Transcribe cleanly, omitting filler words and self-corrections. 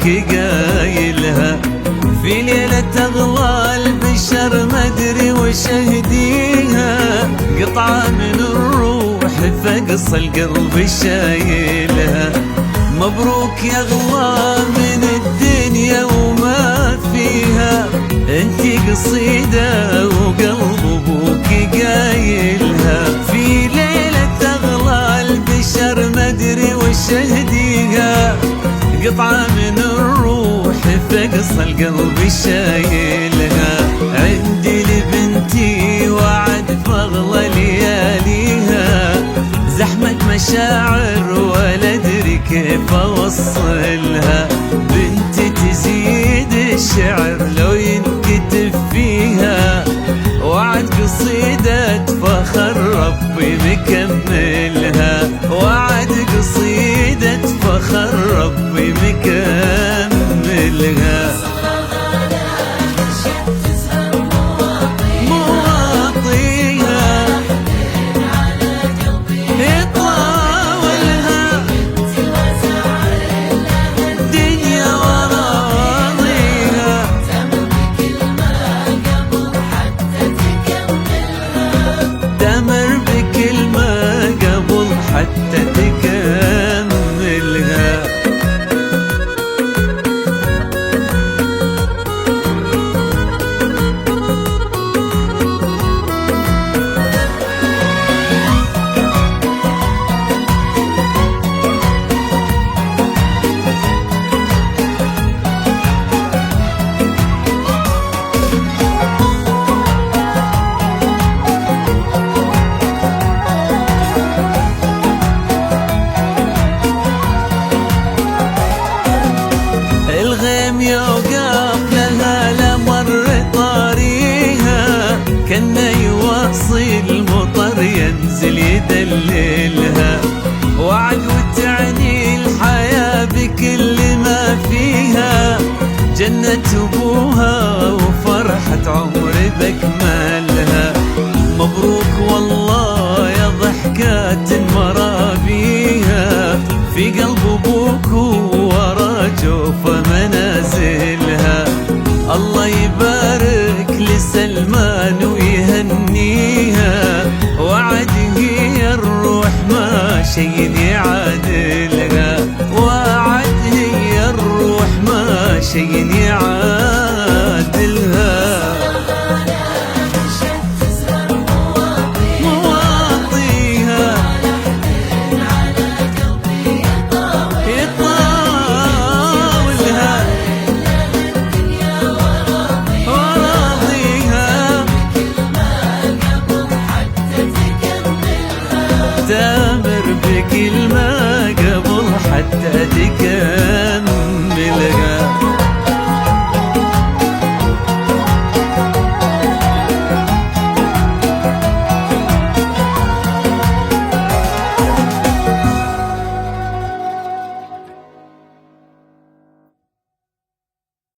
قايلها. في ليلة أغلى البشر ما أدري وش أهديها، قطعة من الروح فقص القلب شايلها. مبروك يا أغلى من الدنيا وما فيها، انتي قصيدة وقلب أبوك قايلها. في ليلة أغلى البشر ما أدري وش أهديها، قطعة من الروح فقص القلب شايلها. عندي لبنتي وعد فاغلى لياليها، زحمة مشاعر ولا أدري كيف أوصلها. بنتي تزيد الشعر لو ينكتب فيها، وعد قصيدة فخر ربي مكملها. وعد قصيدة فخر ربي مكملها. حتى تكملها. يوقف لها لمر طاريها، كنا يواصل مطر ينزل يدللها. وعد وتعني الحياة بكل ما فيها، جنة أبوها وفرحة عمر بأكملها. مبروك والله يا ضحكات مرابيها، في قلب أبوك ورا جوف منازلها. الله يبارك لسلمان ويهنيها، وعد هي الروح ما شي